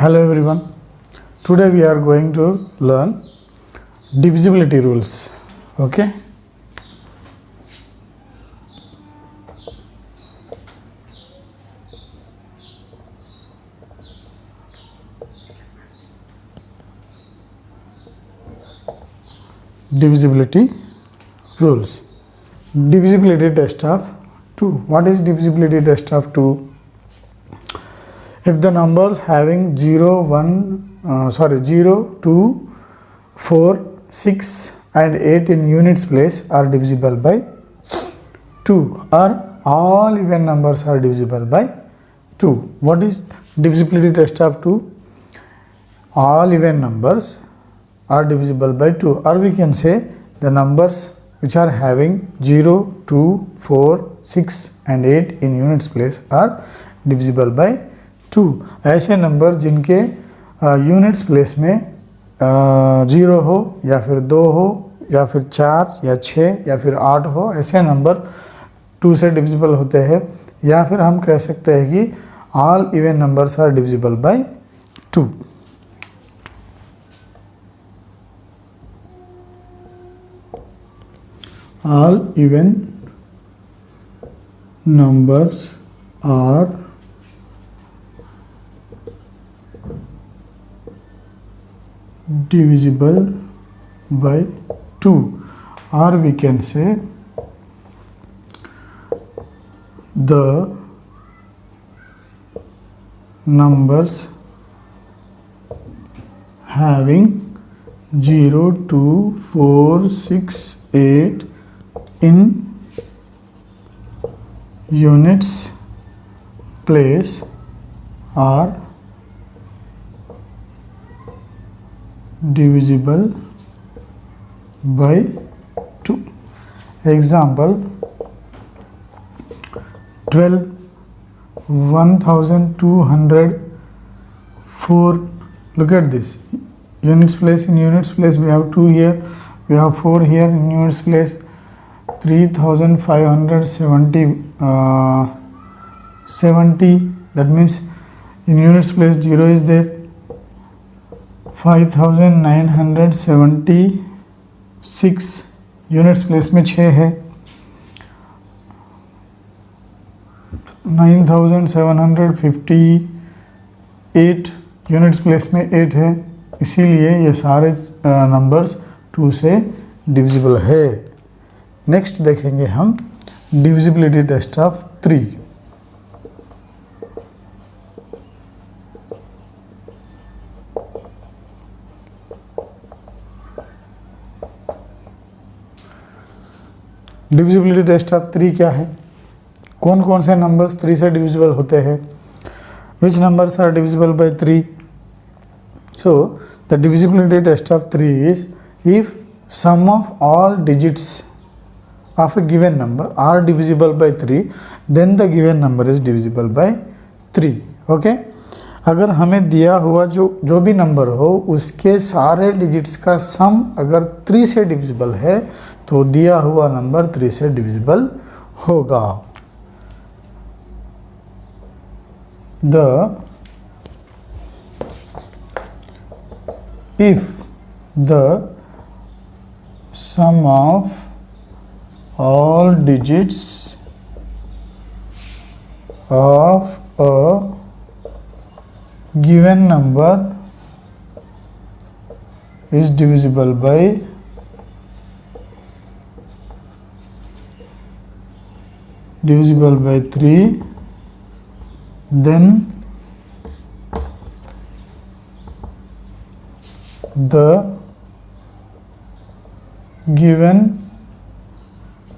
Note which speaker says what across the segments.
Speaker 1: Hello everyone. Today we are going to learn divisibility rules. Okay. Divisibility rules. Divisibility test of 2. What is divisibility test of 2? If the numbers having 0, 2, 4, 6 and 8 in units place are divisible by 2, or all even numbers are divisible by 2. What is divisibility test of 2? All even numbers are divisible by 2, or we can say the numbers which are having 0, 2, 4, 6 and 8 in units place are divisible by 2. ऐसे number जिनके units place में 0 हो या फिर 2 हो या फिर 4 या 6 या फिर 8 हो, ऐसे नंबर 2 से डिविजिबल होते हैं. या फिर हम कह सकते हैं कि all even numbers are divisible by 2. All even numbers are divisible by 2, or we can say the numbers having 0, 2, 4, 6, 8 in units place are divisible by 2. Example 12, 1204. Look at this. Units place, in units place we have 2 here, we have 4 here. In units place 3570 70, that means in units place 0 is there. 5976 units place में 6 है. 9758 units place में 8 है. इसीलिए ये सारे numbers 2 से divisible है. Next देखेंगे हम divisibility test of 3. Divisibility test of 3 क्या है? कौन कौन से नंबर्स 3 से डिविजिबल होते हैं? Which numbers are divisible by 3? So the divisibility test of 3 is if sum of all digits of a given number are divisible by 3, then the given number is divisible by 3. okay? अगर हमें दिया हुआ जो भी number हो उसके सारे digits का सम अगर 3 से डिविजिबल है तो दिया हुआ नंबर 3 से डिविजिबल होगा. If the sum of all digits of a given number is divisible by 3, then the given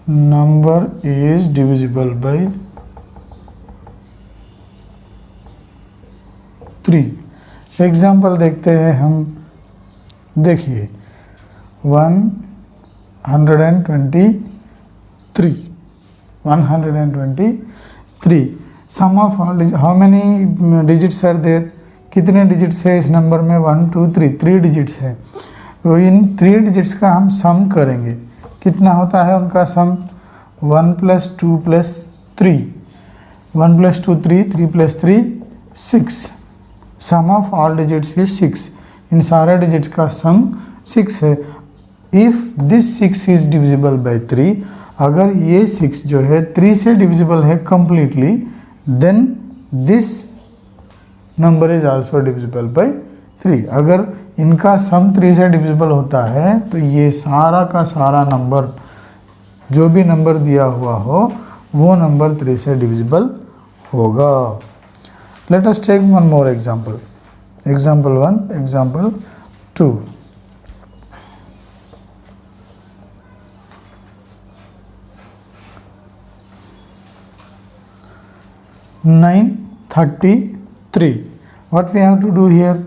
Speaker 1: number is divisible by 3. Example देखते हैं हम. देखिए 123. Sum of how many digits are there? कितने डिजिट्स है इस number में? 1 2 3 3 digits है. तो इन 3 डिजिट्स का हम सम करेंगे. कितना होता है उनका सम? 1 + 2 + 3. 1 + 2 3, 3 + 3 6. Sum of all digits is 6, इन सारे डिजिट्स का सम 6 है। If this 6 is divisible by 3, अगर ये 6 जो है 3 से डिविजिबल है completely, then this number is also divisible by 3। अगर इनका सम 3 से डिविजिबल होता है तो ये सारा का सारा नंबर, जो भी नंबर दिया हुआ हो वो नंबर 3 से डिविजिबल होगा। Let us take one more example, example 1, example 2। 933, what we have to do here,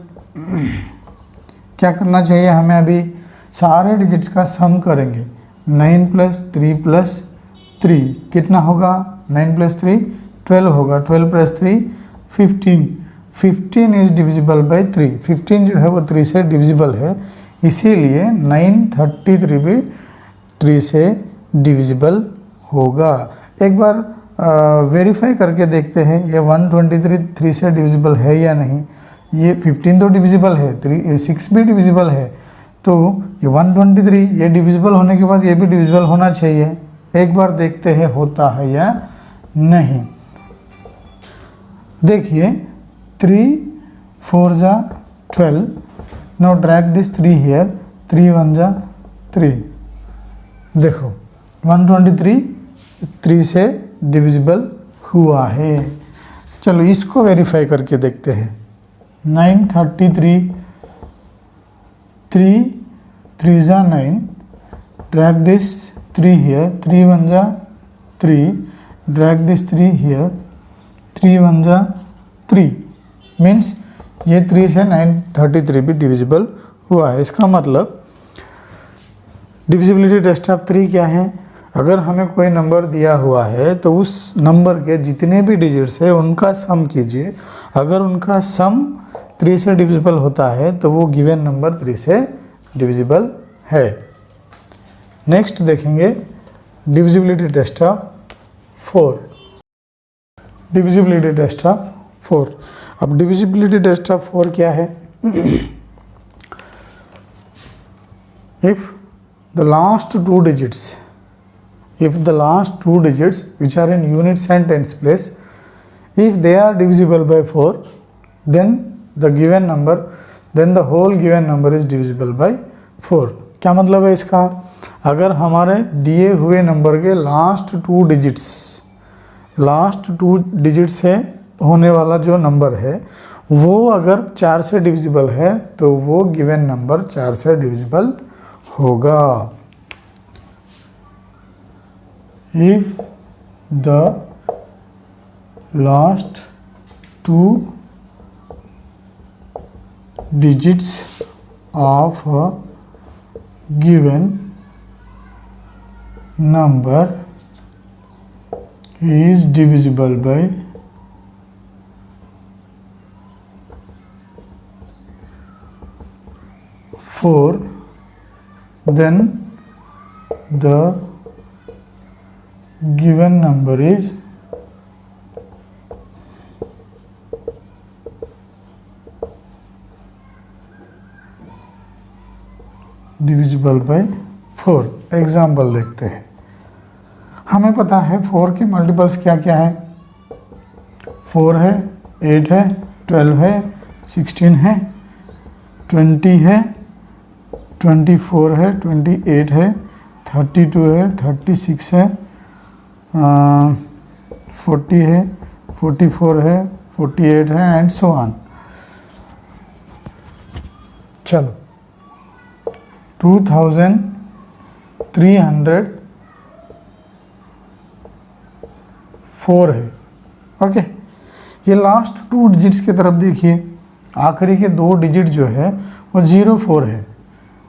Speaker 1: क्या करना चाहिए हमें? अभी सारे डिजिट्स का सम करेंगे। 9 + 3 + 3 कितना होगा? 9 + 3 12 होगा, 12 + 3 15, 15 इज डिविजिबल बाय 3, 15 जो है वो 3 से डिविजिबल है, इसीलिए 933 भी 3 से डिविजिबल होगा। एक बार वेरीफाई करके देखते हैं ये 123 3 से डिविजिबल है या नहीं। ये 15 तो डिविजिबल है, 6 भी डिविजिबल है, तो ये 123 ये डिविजिबल होने के बाद ये भी डिविजिबल होना चाहिए। एक बार देखते हैं होता है या नहीं। देखिए 3 4 जा 12, नाउ ड्रैग दिस 3 हियर, 3 1 जा 3। देखो 123 3 से डिविजिबल हुआ है। चलो इसको वेरीफाई करके देखते हैं। 933 3 3 जा 9, ड्रैग दिस 3 हियर, 3 1 जा 3, ड्रैग दिस 3 हियर, 3 1 जा 3, मीन्स ये 3 से 933 भी डिविजिबल हुआ है। इसका मतलब डिविजिबिलिटी टेस्ट ऑफ 3 क्या है? अगर हमें कोई नंबर दिया हुआ है तो उस नंबर के जितने भी डिजिट्स है उनका सम कीजिए। अगर उनका सम 3 से डिविजिबल होता है तो वो गिवन नंबर 3 से डिविजिबल है। नेक्स्ट देखेंगे divisibility test of 4। Divisibility test of 4। अब डिविजिबिलिटी टेस्ट ऑफ 4 क्या है? If the last two digits which are in units and tens place, if they are divisible by 4, then the whole given number is divisible by 4। क्या मतलब है इसका? अगर हमारे दिए हुए नंबर के लास्ट टू डिजिट्स से होने वाला जो नंबर है वो अगर 4 से डिविजिबल है तो वो गिवन नंबर 4 से डिविजिबल होगा। If the last 2 digits of a given number is divisible by 4, then the given number is divisible by 4। Example देखते हैं। हमें पता है 4 के मल्टीपल्स क्या क्या है? 4 है, 8 है, 12 है, 16 है, 20 है, 24 है, 28 है, 32 है, 36 है, 40 है, 44 है, 48 है एंड सो ऑन। चलो 2304 है। ओके, ये लास्ट 2 डिजिट्स की तरफ देखिए, आखिरी के 2 डिजिट जो है वो 04 है।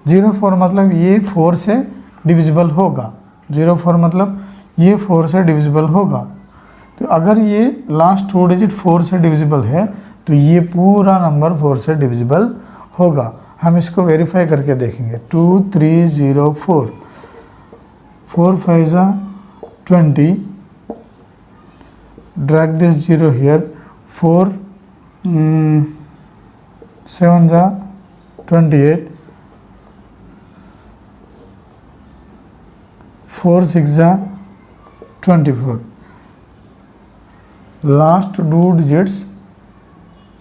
Speaker 1: 04 मतलब ये 4 से डिविजिबल होगा। 04 मतलब ये 4 से डिविजिबल होगा। तो अगर ये लास्ट 2 डिजिट 4 से डिविजिबल है तो ये पूरा नंबर 4 से डिविजिबल होगा। हम इसको वेरीफाई करके देखेंगे। 2304, 4 5 जा 20, ड्रैग दिस 0 हियर, 4 7 जा 28, 4 6 जा 24। लास्ट 2 डिजिट्स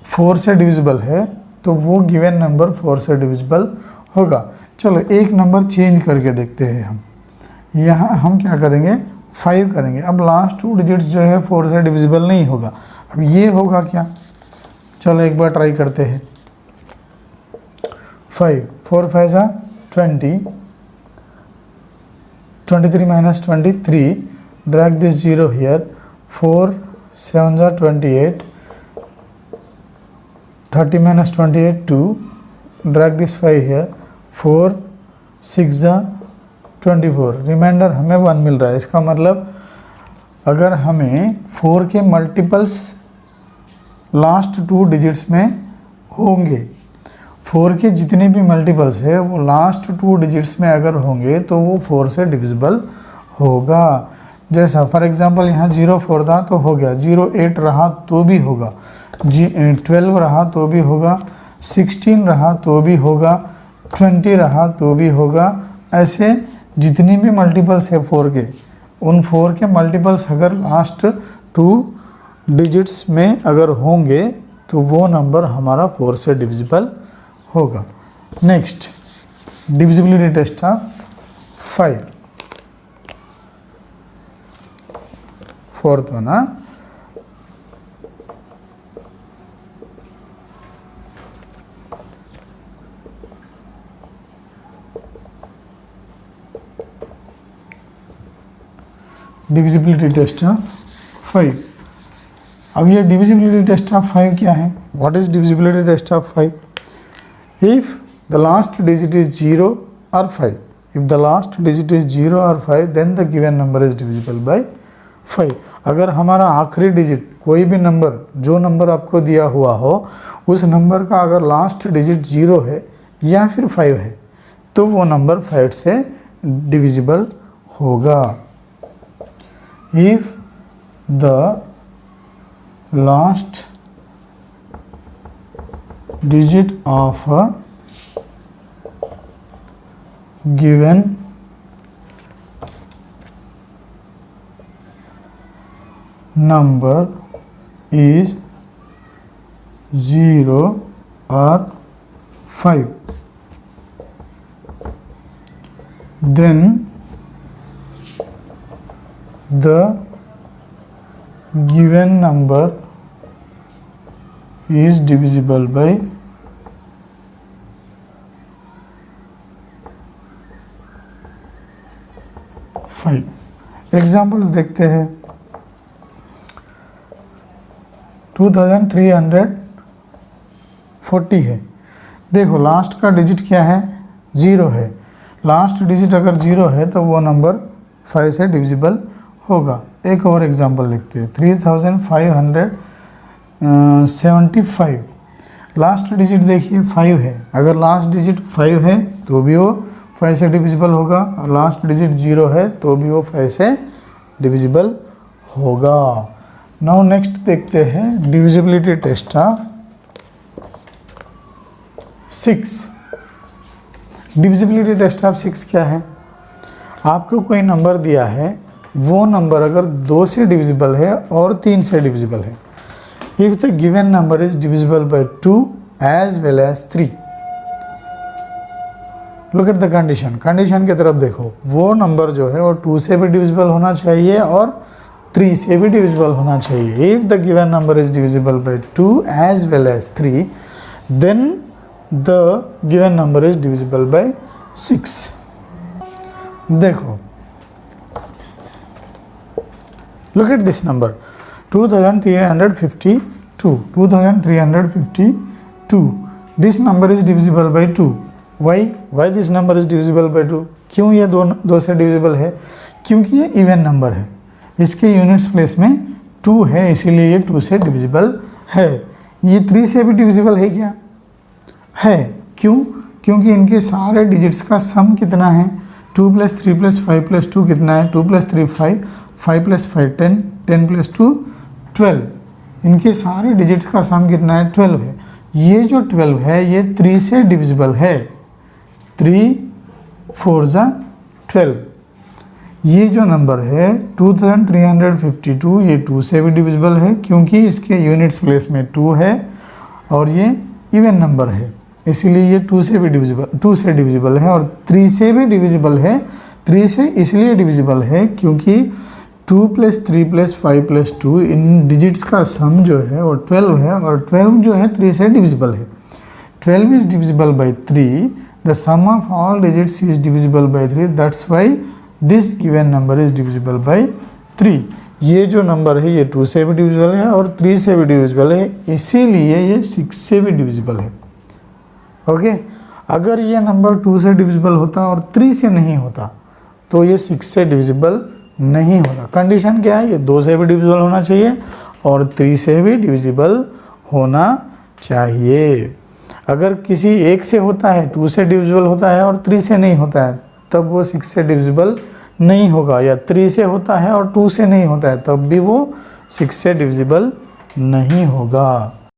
Speaker 1: 4 से डिविजिबल है तो वो गिवन नंबर 4 से डिविजिबल होगा। चलो एक नंबर चेंज करके देखते हैं हम। यहाँ हम क्या करेंगे, 5 करेंगे। अब लास्ट 2 डिजिट्स जो है 4 से डिविजिबल नहीं होगा। अब ये होगा क्या, चलो एक बार ट्राई करते हैं। 5 4 5 जा 20, 23 minus 23, drag this 0 here, 4 7 जा 28, 30 minus 28 2, drag this 5 here, 4 6 जा 24, रिमाइंडर हमें 1 मिल रहा है। इसका मतलब अगर हमें 4 के मल्टीपल्स लास्ट 2 डिजिट्स में होंगे, 4 के जितने भी मल्टीपल्स है वो लास्ट 2 डिजिट्स में अगर होंगे तो वो 4 से डिविजिबल होगा। जैसा फॉर एग्जांपल यहाँ 04 था तो हो गया, 08 रहा तो भी होगा, 12 रहा तो भी होगा, 16 रहा तो भी होगा, 20 रहा तो भी होगा। ऐसे जितनी भी मल्टीपल्स है 4 के, उन 4 के मल्टीपल्स अगर लास्ट 2 डिजिट्स में अगर होंगे तो वो नंबर हमारा 4 से डिविजिबल होगा। Next divisibility test of 5, fourth one. Divisibility test of 5। अब ये डिविजिबिलिटी टेस्ट ऑफ 5 क्या है? What is divisibility test of 5? If the last digit is 0 और 5, if the last digit is 0 और 5 then the given number is divisible by 5। अगर हमारा आखिरी digit कोई भी नंबर, जो नंबर आपको दिया हुआ हो, उस नंबर का अगर लास्ट डिजिट 0 है या फिर 5 है तो वो नंबर 5 से डिविजिबल होगा। If the last digit of a given number is 0 or 5, then the given number is divisible by 5। Examples देखते हैं। 2340 है। देखो लास्ट का डिजिट क्या है? 0 है। लास्ट डिजिट अगर 0 है तो वो नंबर 5 से डिविजिबल होगा। एक और एग्जांपल देखते हैं। 3575, लास्ट डिजिट देखिए 5 है। अगर लास्ट डिजिट 5 है तो भी वो 5 से डिविजिबल होगा, और लास्ट डिजिट 0 है तो भी वो 5 से डिविजिबल होगा। नाउ नेक्स्ट देखते हैं divisibility test of 6। Divisibility test of 6 क्या है? आपको कोई नंबर दिया है, वो नंबर अगर 2 से डिविजिबल है और 3 से डिविजिबल है, if the given number is divisible by 2 as well as 3, look at the condition. Condition की तरफ देखो, वो नंबर जो है वो 2 से भी डिविजिबल होना चाहिए और 3 से भी डिविजिबल होना चाहिए। If the given number is divisible by 2 as well as 3, then the given number is divisible by 6। देखो, look at this number 2352। this number is divisible by 2। why this number is divisible by 2? क्यों ये 2 से divisible है? क्योंकि ये even number है, इसके units place में 2 है, इसीलिए ये 2 से डिविजिबल है। ये 3 से भी डिविजिबल है क्या? है। क्यों? क्योंकि इनके सारे डिजिट्स का सम कितना है? 2 + 3 + 5 + 2 कितना है? 2 + 3 5, 5 + 5 10, 10 + 2 12। इनके सारे डिजिट्स का सम कितना है? 12 है। ये जो 12 है ये 3 से डिविजिबल है, 3 4 जा 12। ये जो नंबर है 2352 ये 2 से भी डिविजिबल है क्योंकि इसके यूनिट्स प्लेस में 2 है और ये इवन नंबर है, इसीलिए ये 2 से डिविजिबल है। और 3 से भी डिविजिबल है, 3 से इसलिए डिविजिबल है क्योंकि 2 + 3 + 5 + 2 इन डिजिट्स का सम जो है वो 12 है और 12 जो है 3 से डिविजिबल है। 12 is divisible by 3, the sum of all digits is divisible by 3, that's why this given number is divisible by 3। ये जो नंबर है ये 2 से भी डिविजिबल है और 3 से भी डिविजिबल है, इसीलिए ये 6 से भी डिविजिबल है। ओके अगर ये नंबर 2 से डिविजिबल होता और 3 से नहीं होता तो ये 6 से डिविजिबल नहीं होगा। कंडीशन क्या है, ये 2 से भी डिविजिबल होना चाहिए और 3 से भी डिविजिबल होना चाहिए। अगर किसी एक से होता है, 2 से डिविजिबल होता है और 3 से नहीं होता है तब वो 6 से डिविजिबल नहीं होगा, या 3 से होता है और 2 से नहीं होता है तब भी वो 6 से डिविजिबल नहीं होगा।